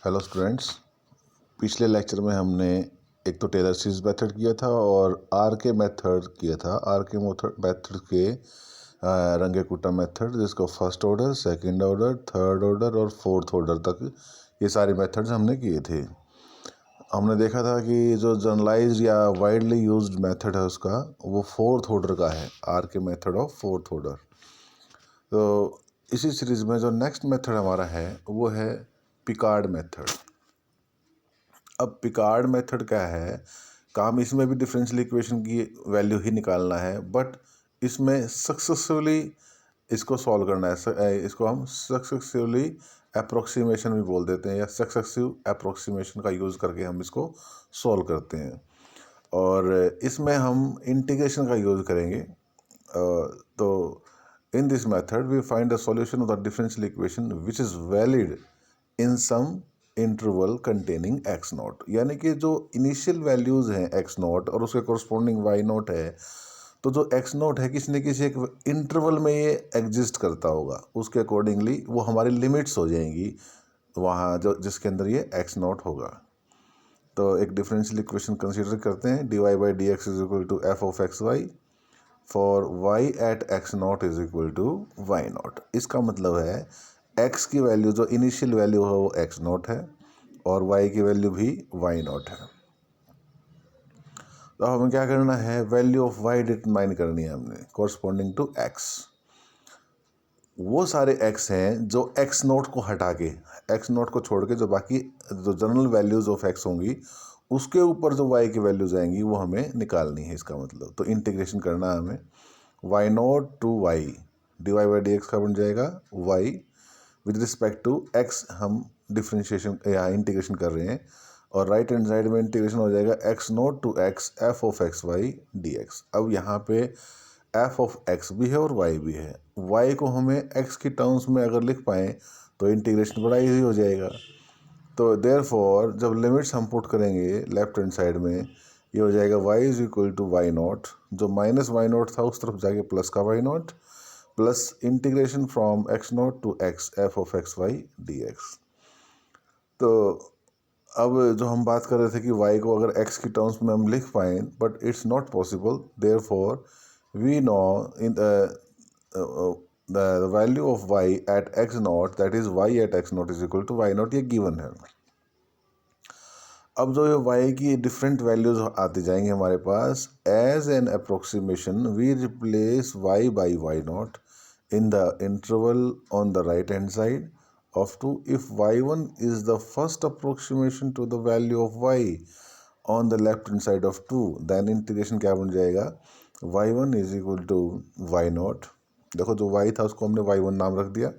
Hello students, पिछले lecture में हमने एक तो टेलर सीरीज मेथड किया था और आर के मेथड किया था। आर के मेथड के रंगे-कुट्टा मेथड, जिसको first order, second order, third order और फोर्थ ऑर्डर तक ये सारे मेथड्स हमने किए थे। हमने देखा था कि जो जनरलाइज्ड या वाइडली यूज्ड मेथड है उसका वो फोर्थ ऑर्डर का है, आर के मेथड ऑफ फोर्थ ऑर्डर। तो इसी सीरीज में जो नेक्स्ट मेथड हमारा है वो है पिकार्ड मेथड। अब पिकार्ड मेथड क्या है, काम इसमें भी डिफरेंशियल इक्वेशन की वैल्यू ही निकालना है, बट इसमें सक्सेसफुली इसको सॉल्व करना है। इसको हम सक्सेसफुली अप्रोक्सीमेशन भी बोल देते हैं, या सक्सेसिव अप्रोक्सीमेशन का यूज़ करके हम इसको सॉल्व करते हैं। और इसमें हम इंटीग्रेशन का यूज़ करेंगे। तो in this method we find the solution of the differential equation which is valid in some interval containing x not, यानी कि जो इनिशियल वैल्यूज़ हैं एक्स नॉट और उसके कोरस्पॉन्डिंग वाई नॉट है, तो जो एक्स नॉट है किसी न किसी एक इंटरवल में ये एग्जिस्ट करता होगा, उसके अकॉर्डिंगली वो हमारी लिमिट्स हो जाएंगी वहाँ जो जिसके अंदर ये एक्स नॉट होगा। तो एक डिफरेंशियल इक्वेशन कंसीडर करते हैं, d y by d x is equal to f of x y for y at x not is equal to y not. इसका मतलब है x की वैल्यू जो इनिशियल वैल्यू है वो x नॉट है और y की वैल्यू भी y नॉट है। तो हमें क्या करना है, वैल्यू ऑफ y डिटरमाइन करनी है हमने कोरस्पॉन्डिंग टू x। वो सारे x हैं जो x नॉट को हटा के, x नॉट को छोड़ के जो बाकी जो जनरल वैल्यूज ऑफ x होंगी उसके ऊपर जो y की वैल्यूज आएंगी वो हमें निकालनी है। इसका मतलब तो इंटीग्रेशन करना है हमें, y not to y d y by d x का बन जाएगा y with respect to x। हम डिफ्रेंशिएशन या इंटीग्रेशन कर रहे हैं और राइट हैंड साइड में इंटीग्रेशन हो जाएगा x not to x f of x y d x. अब यहाँ पे एफ ऑफ एक्स भी है और y भी है। y को हमें x की टर्म्स में अगर लिख पाएँ तो इंटीग्रेशन बड़ा ईजी हो जाएगा। तो देयरफॉर जब लिमिट्स हम पुट करेंगे लेफ्ट हैंड साइड में, ये हो जाएगा y is equal to y not, जो माइनस वाई नॉट था उस तरफ जाके प्लस का y not, plus integration from x not to x f of x y d x. तो अब जो हम बात कर रहे थे कि y को अगर x की टर्म्स में हम लिख पाएँ, but it's not possible, therefore we know in the value of y at x not, that is y at x not is equal to y not, ये गिवन है। अब जो ये y की डिफरेंट वैल्यूज आती जाएंगे हमारे पास, as an approximation we replace y by y naught in the interval on the right hand side of 2 if y1 is the first approximation to the value of y on the left hand side of 2, then integration क्या बन जाएगा, y1 is equal to y not. देखो जो y था उसको हमने y1 नाम रख दिया,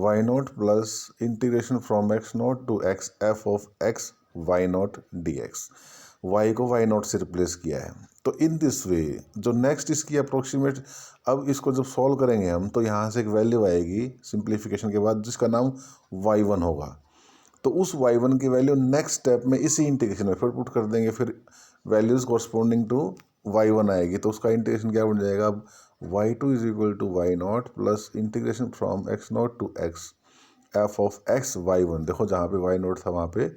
y not plus integration from x not to x f of x y not d x. y को y नॉट से रिप्लेस किया है। तो इन दिस वे जो नेक्स्ट इसकी अप्रोक्सीमेट, अब इसको जब सॉल्व करेंगे हम तो यहाँ से एक वैल्यू आएगी सिंप्लीफिकेशन के बाद जिसका नाम y1 होगा। तो उस y1 की वैल्यू नेक्स्ट स्टेप में इसी इंटीग्रेशन में फिर पुट कर देंगे, फिर वैल्यूज कॉरस्पॉन्डिंग टू y1 आएगी, तो उसका इंटीग्रेशन क्या बन जाएगा, अब y2 is equal to y not plus integration from x not to x f of x y1। देखो जहाँ पे y नॉट था वहाँ पे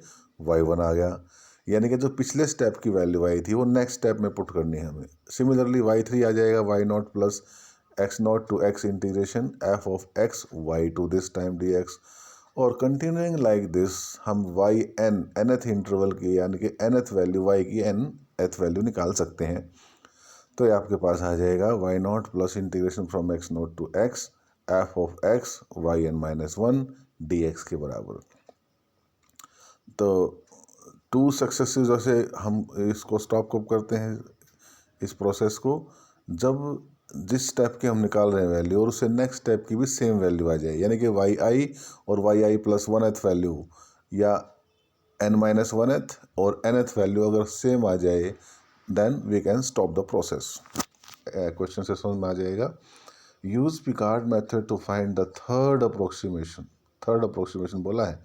y1 आ गया, यानी कि जो पिछले स्टेप की वैल्यू आई थी वो नेक्स्ट स्टेप में पुट करनी है हमें। सिमिलरली y3 आ जाएगा y not plus x not to x integration f of x y two this time d x, और कंटिन्यूइंग लाइक दिस हम वाई एन एनथ इंटरवल की यानी कि एनथ वैल्यू वाई की एन एथ वैल्यू निकाल सकते हैं। तो ये आपके पास आ जाएगा y not plus integration from x not to x f of x y n minus one d x के बराबर। तो टू सक्सेसिव जैसे हम इसको स्टॉप कब करते हैं इस प्रोसेस को, जब जिस स्टेप की हम निकाल रहे हैं वैल्यू और उससे नेक्स्ट स्टेप की भी सेम वैल्यू आ जाए, यानी कि वाई आई और y i plus one th value या एन माइनस वन एथ और एन एथ वैल्यू अगर सेम आ जाए then we can stop the process. Question से समझ में आ जाएगा। Use Picard method to find the third approximation बोला है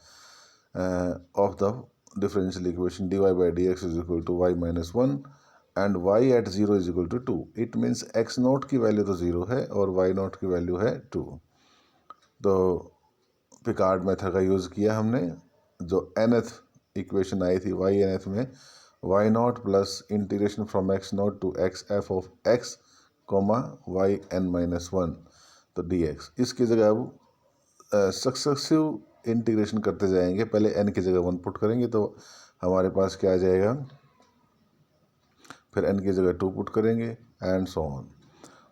of the differential equation dy by dx is equal to y minus 1 and y at 0 is equal to 2. It means x not की value तो 0 है और y not की value है 2। तो Picard method का यूज़ किया हमने जो nth इक्वेशन आई थी y nth में y not plus integration from x not to x f of x comma y n minus one तो डी एक्स। इसकी जगह अब सक्सेसिव इंटीग्रेशन करते जाएंगे। पहले n की जगह 1 पुट करेंगे तो हमारे पास क्या आ जाएगा, फिर n की जगह 2 पुट करेंगे and so on.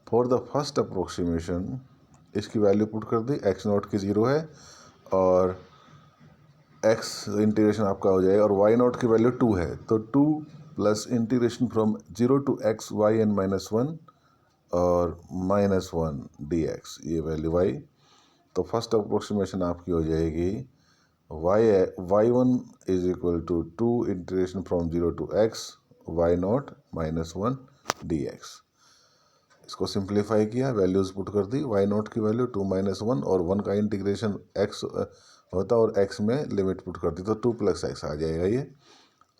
For the first approximation इसकी वैल्यू पुट कर दी, एक्स नॉट की 0 है और एक्स इंटीग्रेशन आपका हो जाएगा और वाई नॉट की वैल्यू 2 है तो 2 plus integration from 0 to x y n minus one और माइनस वन डी एक्स, ये वैल्यू वाई। तो फर्स्ट अप्रोक्सीमेशन आपकी हो जाएगी y one is equal to 2 integration from 0 to x y nought minus one d x. इसको simplify किया, values put कर दी, वाई नॉट की वैल्यू 2 माइनस वन और 1 का इंटीग्रेशन एक्स होता और एक्स में लिमिट पुट कर दी तो 2 प्लस एक्स आ जाएगा ये।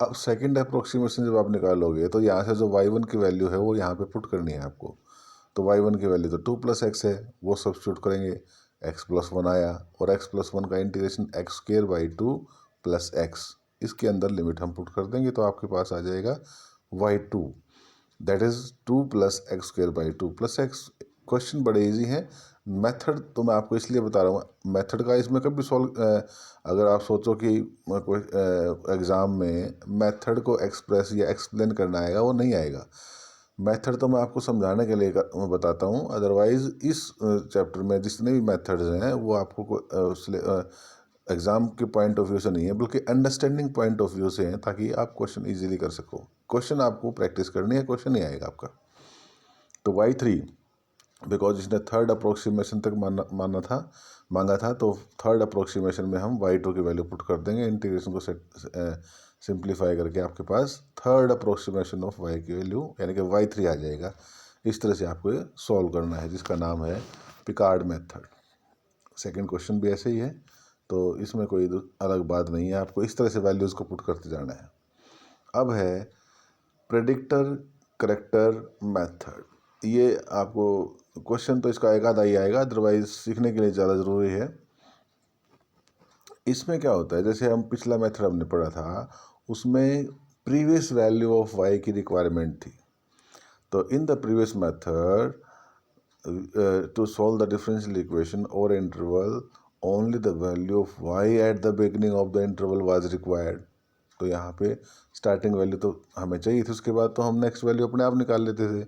अब सेकंड अप्रोक्सीमेशन जब आप निकालोगे तो यहाँ से जो वाई वन की वैल्यू है वो यहाँ पे पुट करनी है आपको। तो वाई वन की वैल्यू तो 2 प्लस एक्स है, वो सब्स्टिट्यूट करेंगे, एक्स प्लस वन आया और एक्स प्लस वन का integration x square by 2 plus x, इसके अंदर लिमिट हम पुट कर देंगे तो आपके पास आ जाएगा y two, that is 2 plus x square by 2 plus x. Question बड़े इजी हैं, मेथड तो मैं आपको इसलिए बता रहा हूँ, मेथड का इसमें कभी सॉल्व अगर आप सोचो कि कोई एग्ज़ाम में मेथड को एक्सप्रेस या एक्सप्लेन करना आएगा, वो नहीं आएगा। मेथड तो मैं आपको समझाने के लिए मैं बताता हूँ, अदरवाइज़ इस चैप्टर में जितने भी मेथड्स हैं वो आपको एग्ज़ाम के पॉइंट ऑफ व्यू से नहीं है बल्कि अंडरस्टैंडिंग पॉइंट ऑफ व्यू से हैं, ताकि आप क्वेश्चन इजीली कर सको। क्वेश्चन आपको प्रैक्टिस करनी है, क्वेश्चन नहीं आएगा आपका। तो वाई थ्री बिकॉज इसने थर्ड अप्रोक्सीमेशन तक मांगा था तो थर्ड अप्रोक्सीमेशन में हम वाई टू की वैल्यू पुट कर देंगे, इंटीग्रेशन को सिंप्लीफाई करके आपके पास थर्ड अप्रोक्सीमेशन ऑफ वाई की वैल्यू यानी कि वाई थ्री आ जाएगा। इस तरह से आपको ये सॉल्व करना है, जिसका नाम है पिकार्ड मेथड। सेकंड क्वेश्चन भी ऐसे ही है, तो इसमें कोई अलग बात नहीं है, आपको इस तरह से वैल्यूज़ को पुट करते जाना है। अब है प्रेडिक्टर करेक्टर मेथड। ये आपको क्वेश्चन तो इसका एक आधा ही आएगा, अदरवाइज सीखने के लिए ज़्यादा ज़रूरी है। इसमें क्या होता है, जैसे हम पिछला मेथड हमने पढ़ा था उसमें प्रीवियस वैल्यू ऑफ वाई की रिक्वायरमेंट थी। तो in the previous method to solve the differential equation और interval only the value of y at the beginning of the interval was required. तो यहाँ पे स्टार्टिंग वैल्यू तो हमें चाहिए थी, उसके बाद तो हम नेक्स्ट वैल्यू अपने आप निकाल लेते थे।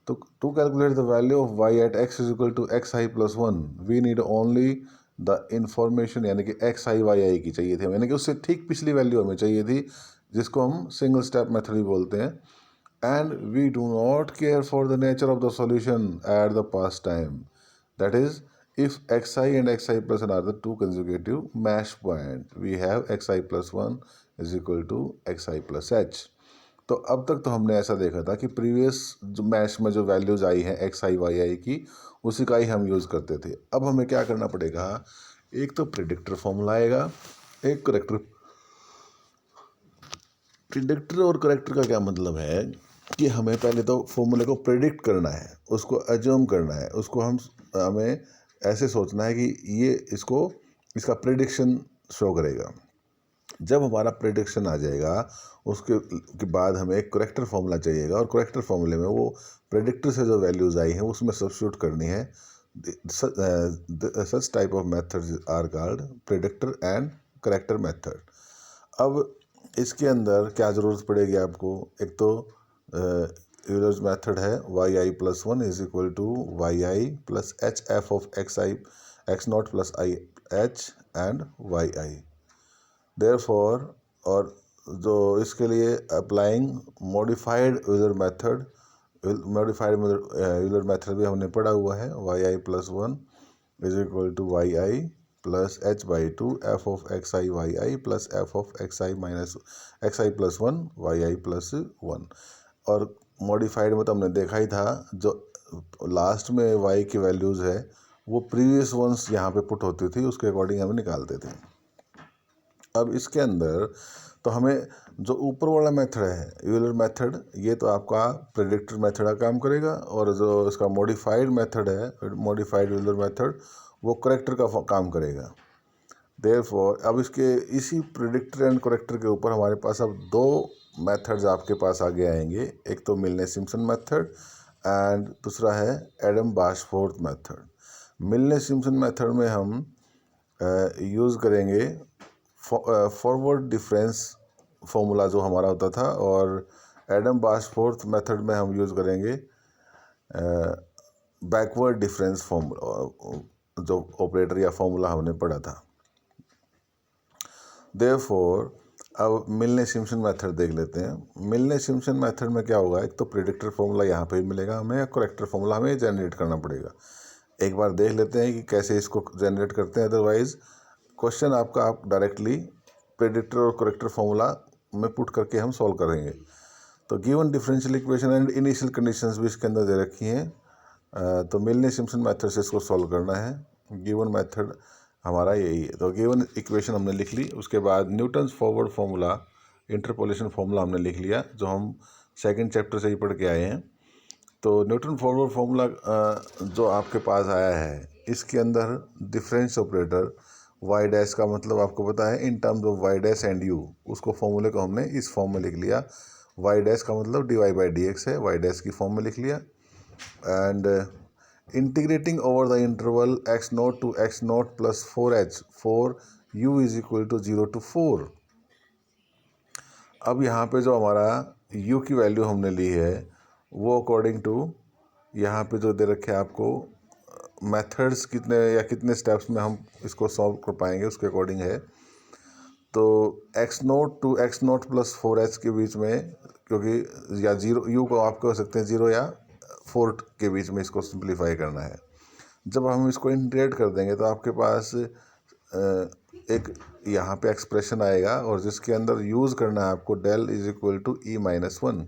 तो to calculate the value of y at x is equal to x i plus one we need only the information, यानी कि एक्स आई वाई आई की चाहिए थी, यानी कि उससे ठीक पिछली वैल्यू हमें चाहिए थी, जिसको हम सिंगल स्टेप मेथड भी बोलते हैं। And we do not care for the nature of the solution at the past time, that is if xi and xi plus n are the two consecutive match point, we have xi plus 1 is equal to xi plus h। तो अब तक तो हमने ऐसा देखा था कि previous जो मैच में जो वैल्यूज़ आई हैं एक्स आई वाई आई की, उसी का ही हम यूज़ करते थे। अब हमें क्या करना पड़ेगा, एक तो प्रिडिक्टर फॉर्मूला आएगा, एक करेक्टर। प्रिडिक्टर और करेक्टर का क्या मतलब है कि हमें पहले तो फॉर्मूले को प्रिडिक्ट करना है, उसको अज्यूम करना है, उसको हमें ऐसे सोचना है कि ये इसका प्रिडिक्शन शो करेगा। जब हमारा प्रेडिक्शन आ जाएगा उसके बाद हमें एक करेक्टर फॉर्मूला चाहिएगा और करेक्टर फॉर्मूले में वो प्रेडिक्टर से जो वैल्यूज़ आई हैं उसमें सब्स्टिट्यूट करनी है। Such type of methods are called predictor and corrector method. अब इसके अंदर क्या ज़रूरत पड़ेगी आपको, एक तो यूलर्स मेथड है y i plus one is equal to y i plus h f of x i x nought plus i h and y i. Therefore, और जो इसके लिए applying modified Euler method, modified Euler method भी हमने पढ़ा हुआ है, y i plus one is equal to y i plus h by two f of x i y i plus f of x i minus x i plus one y i plus one. और modified में तो हमने देखा ही था, जो last में Y की values है वो प्रीवियस वंस यहाँ पे पुट होती थी, उसके अकॉर्डिंग हम निकालते थे। अब इसके अंदर तो हमें जो ऊपर वाला मेथड है यूलर मेथड, ये तो आपका प्रेडिक्टर मेथड का काम करेगा, और जो इसका मॉडिफाइड मेथड है मॉडिफाइड यूलर मेथड, वो करेक्टर का काम करेगा। देयरफॉर अब इसके इसी प्रिडिक्टर एंड करेक्टर के ऊपर हमारे पास अब दो मेथड्स आपके पास आगे आएंगे। एक तो मिलने सिम्पसन मेथड एंड दूसरा है एडम बाशफोर्ड मेथड। मिलने सिम्पसन मेथड में हम यूज़ करेंगे फॉरवर्ड डिफरेंस फॉर्मूला जो हमारा होता था, और एडम बाशफोर्ड मेथड में हम यूज़ करेंगे बैकवर्ड डिफरेंस फॉर्मूला, जो ऑपरेटर या फॉर्मूला हमने पढ़ा था। देयरफॉर अब मिलने सिम्पसन मेथड देख लेते हैं। मिलने सिम्पसन मेथड में क्या होगा, एक तो प्रेडिक्टर फॉर्मूला यहाँ पे भी मिलेगा हमें, या करेक्टर फॉर्मूला हमें जनरेट करना पड़ेगा। एक बार देख लेते हैं कि कैसे इसको जनरेट करते हैं, अदरवाइज क्वेश्चन आपका आप डायरेक्टली प्रेडिक्टर और करेक्टर फॉर्मूला में पुट करके हम सॉल्व करेंगे। तो given differential equation and initial conditions भी इसके अंदर दे रखी हैं। तो मिलने सिम्पसन मेथड से इसको सॉल्व करना है। गिवन मेथड हमारा यही है। तो गिवन इक्वेशन हमने लिख ली, उसके बाद Newton's forward formula, interpolation formula हमने लिख लिया, जो हम सेकंड चैप्टर से ही पढ़ के आए हैं। तो न्यूटन फॉरवर्ड फार्मूला जो आपके पास आया है, इसके अंदर डिफरेंस ऑपरेटर वाई डैश का मतलब आपको पता है in terms of y dash and u, उसको फॉर्मूले को हमने इस फॉर्म में लिख लिया। वाई डैश का मतलब d y by d x है, वाई डैश की फॉर्म में लिख लिया। And integrating over the interval x nought to x nought plus 4h for u is equal to 0 to 4। अब यहाँ पे जो हमारा u की वैल्यू हमने ली है, वो अकॉर्डिंग टू यहाँ पे जो दे रखे हैं आपको मेथड्स कितने या कितने स्टेप्स में हम इसको सॉल्व कर पाएंगे उसके अकॉर्डिंग है। तो x nought to x nought plus 4h के बीच में, क्योंकि या 0 u को आप कह सकते हैं 0 या 4 के बीच में इसको सिंप्लीफाई करना है। जब हम इसको इंटीग्रेट कर देंगे तो आपके पास एक यहाँ पे एक्सप्रेशन आएगा, और जिसके अंदर यूज़ करना है आपको del is equal to e-1।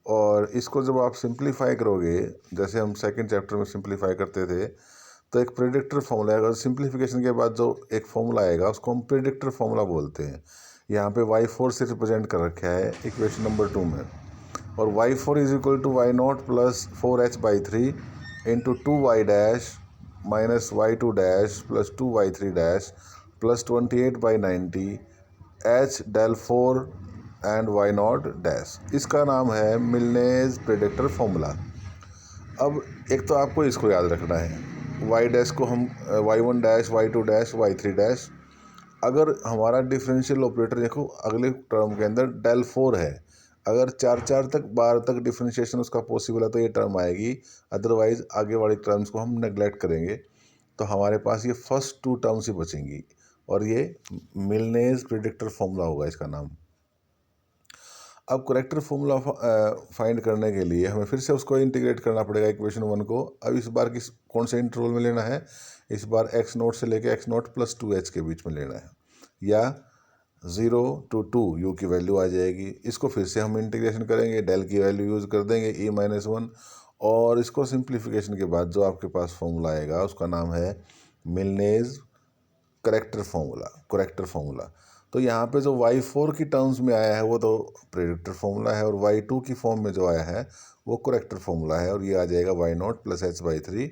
और इसको जब आप सिंप्लीफाई करोगे, जैसे हम सेकंड चैप्टर में सिंप्लीफाई करते थे, तो एक प्रेडिक्टर फॉर्मूला आएगा। सिंप्लीफिकेशन के बाद जो एक फॉर्मूला आएगा उसको हम प्रेडिक्टर फॉर्मूला बोलते हैं। यहाँ पे y4 से रिप्रेजेंट कर रखा है इक्वेशन नंबर 2 में, और y4 is equal to y0 plus 4h/3 into 2y dash minus y2 dash plus 2y3 dash plus 28/90 h del 4 and y0 dash. इसका नाम है मिलनेज प्रेडिक्टर फॉर्मूला। अब एक तो आपको इसको याद रखना है, y डैश को हम y1 dash y2 dash y3 dash. अगर हमारा डिफरेंशियल ऑपरेटर देखो अगले टर्म के अंदर डेल 4 है, अगर 4 बार तक डिफरेंशिएशन उसका पॉसिबल है तो ये टर्म आएगी, अदरवाइज आगे वाली टर्म्स को हम नेगलेक्ट करेंगे। तो हमारे पास ये फर्स्ट 2 टर्म्स ही बचेंगी, और ये मिलनेज प्रेडिक्टर फॉर्मूला होगा इसका नाम। अब करेक्टर फॉर्मूला फाइंड करने के लिए हमें फिर से उसको इंटीग्रेट करना पड़ेगा इक्वेशन 1 को। अब इस बार किस कौन से इंटरवल में लेना है, इस बार x0 से लेके x0 प्लस 2h के बीच में लेना है, या 0 to 2 u की वैल्यू आ जाएगी। इसको फिर से हम इंटीग्रेशन करेंगे, डेल की वैल्यू यूज़ कर देंगे e-1, और इसको सिंप्लीफिकेशन के बाद जो आपके पास फॉर्मूला आएगा उसका नाम है मिलनेज करेक्टर फॉर्मूला। तो यहाँ पे जो y4 की टर्म्स में आया है वो तो प्रेडिक्टर फॉर्मूला है, और y2 की फॉर्म में जो आया है वो करेक्टर फॉर्मूला है, और ये आ जाएगा y0 plus h/3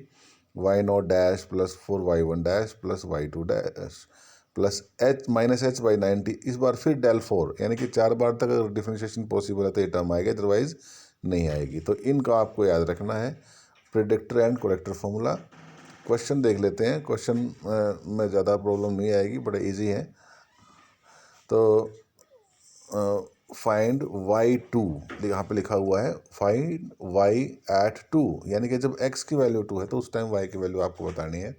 y0 dash plus 4y1 dash plus y2 dash plus h minus h/90। इस बार फिर डेल 4, यानी कि 4 बार तक अगर डिफरेंशिएशन पॉसिबल है तो ये टर्म आएगी, अदरवाइज नहीं आएगी। तो इनका आपको याद रखना है, predictor and character formula. Question देख लेते हैं। क्वेश्चन में ज़्यादा प्रॉब्लम नहीं आएगी, बड़े इजी हैं। तो फाइंड y2 यहाँ पे लिखा हुआ है, फाइंड y एट 2, यानी कि जब x की वैल्यू 2 है तो उस टाइम y की वैल्यू आपको बतानी है।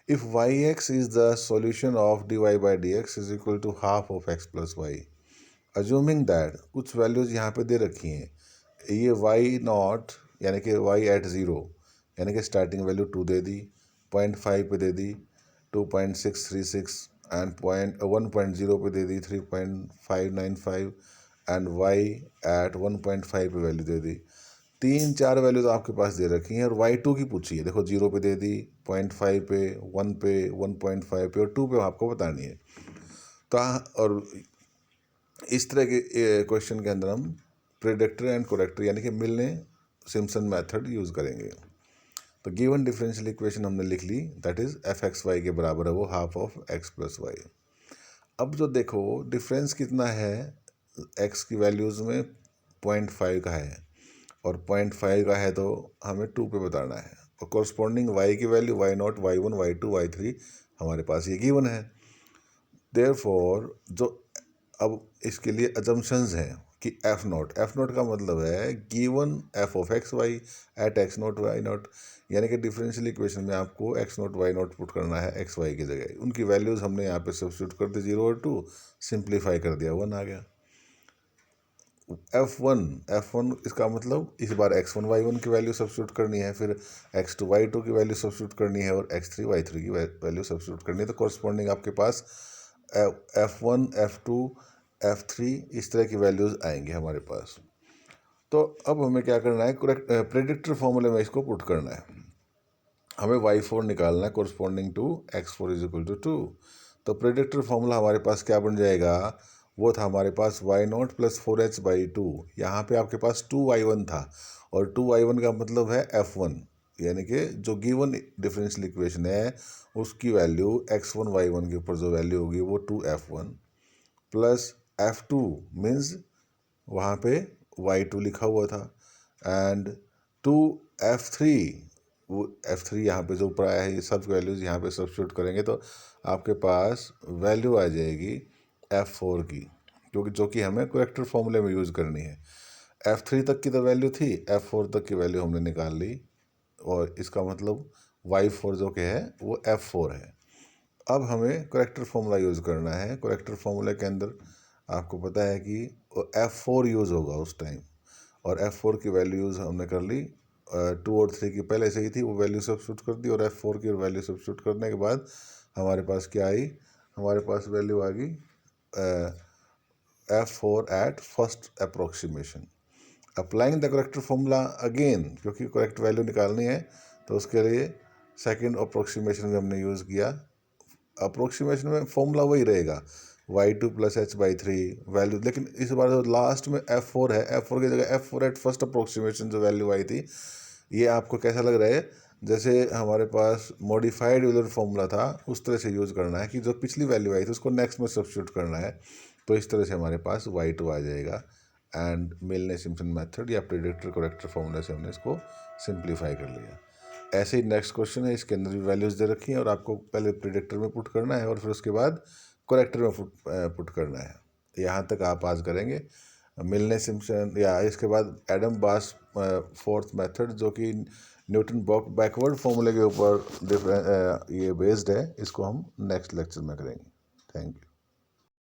If yx is the solution of dy by d x is equal to half of x plus y, assuming that कुछ वैल्यूज़ यहाँ पे दे रखी हैं। ये y0 यानी कि y एट 0, यानी कि स्टार्टिंग वैल्यू 2 दे दी, 0.5 पे दे दी 2.636, एंड 1.0 पे दे दी 3.595, एंड y एट 1.5 पे वैल्यू दे दी। 3-4 वैल्यूज आपके पास दे रखी हैं, और y2 की पूछी है। देखो 0 पे दे दी, 0.5 पे, 1 पे, 1.5 पे, और 2 पे आपको बतानी है। तो और इस तरह के क्वेश्चन के अंदर हम प्रेडिक्टर एंड करेक्टर यानी कि मिलने सिम्पसन मेथड यूज़ करेंगे। तो गिवन डिफरेंशियल इक्वेशन हमने लिख ली, that is F X Y के बराबर है वो half of X plus Y. अब जो देखो डिफरेंस कितना है, एक्स की वैल्यूज़ में 0.5 का है और 0.5 का है तो हमें 2 पे बताना है, और कॉरस्पॉन्डिंग वाई की value y0, y1, y2, y3 हमारे पास ये गिवन है। देयरफॉर जो अब इसके लिए अजम्पशंस हैं कि एफ नोट का मतलब है given f of x y at x nought y nought, यानी कि डिफरेंशियल इक्वेशन में आपको x nought y nought put करना है एक्स वाई की जगह। उनकी वैल्यूज़ हमने यहाँ पे सब्स्टिट्यूट कर दी, 0 और 2, सिंप्लीफाई कर दिया, 1 आ गया। एफ वन इसका मतलब इस बार x1 y1 की वैल्यू सब्स्टिट्यूट करनी है, फिर x2 y2 की वैल्यू सब्स्टिट्यूट करनी है और x3 y3 की वैल्यू सब्स्टिट्यूट करनी है। तो कॉरस्पॉन्डिंग आपके पास f1 f2 f3 इस तरह की वैल्यूज़ आएंगे हमारे पास। तो अब हमें क्या करना है, करेक्ट प्रेडिक्टर फॉर्मूले में इसको पुट करना है। हमें y4 निकालना है corresponding to x4 is equal to 2। तो प्रेडिक्टर फॉर्मूला हमारे पास क्या बन जाएगा, वो था हमारे पास y0 प्लस 4h/2। यहाँ पे आपके पास 2y1 था और 2y1 का मतलब है f1, यानी कि जो गिवन डिफरेंशियल इक्वेशन है उसकी वैल्यू x1 y1 के ऊपर जो वैल्यू होगी वो 2f1 प्लस f2 मीन्स वहाँ पे y2 लिखा हुआ था एंड 2f3, वो f3 यहाँ पे जो ऊपर आया है ये सब वैल्यूज़ यहाँ पे सब्स्टिट्यूट करेंगे तो आपके पास वैल्यू आ जाएगी f4 की, क्योंकि जो कि हमें करेक्टर फॉर्मूले में यूज़ करनी है। f3 तक की तो वैल्यू थी, f4 तक की वैल्यू हमने निकाल ली और इसका मतलब y4 जो कि है वो f4 है। अब हमें करेक्टर फॉर्मूला यूज़ करना है। करेक्टर फॉर्मूले के अंदर आपको पता है कि f4 यूज़ होगा उस टाइम, और f4 की वैल्यू यूज़ हमने कर ली। 2 और 3 की पहले से ही थी, वो वैल्यू सब्स्टिट्यूट कर दी और f4 की वैल्यू सब्स्टिट्यूट करने के बाद हमारे पास क्या आई, हमारे पास वैल्यू आ गई f4 at first approximation. Applying the character formula again, क्योंकि करेक्ट वैल्यू निकालनी है तो उसके लिए सेकेंड अप्रोक्सीमेशन में हमने यूज़ किया। अप्रोक्सीमेशन में फॉर्मूला वही रहेगा y2 प्लस h/3 वैल्यू, लेकिन इस बार जो लास्ट में f4 है, f4 की जगह f4 एट फर्स्ट अप्रोक्सीमेशन जो वैल्यू आई थी, ये आपको कैसा लग रहा है जैसे हमारे पास मॉडिफाइड यूलर फॉर्मूला था उस तरह से यूज़ करना है कि जो पिछली वैल्यू आई थी उसको नेक्स्ट में सब्स्टिट्यूट करना है। तो इस तरह से हमारे पास y2 आ जाएगा एंड मिलने सिम्पसन मेथड या प्रेडिक्टर करेक्टर फॉर्मूला से हमने इसको सिंप्लीफाई कर लिया। ऐसे ही नेक्स्ट क्वेश्चन है, इसके अंदर भी वैल्यूज़ दे रखी हैं और आपको पहले प्रेडिक्टर में पुट करना है और फिर उसके बाद करेक्टर में पुट करना है। यहाँ तक आप पास करेंगे। मिलने सिम्पसन या इसके बाद एडम बास फोर्थ मेथड जो कि न्यूटन बैकवर्ड फॉर्मूले के ऊपर ये बेस्ड है, इसको हम नेक्स्ट लेक्चर में करेंगे। Thank you.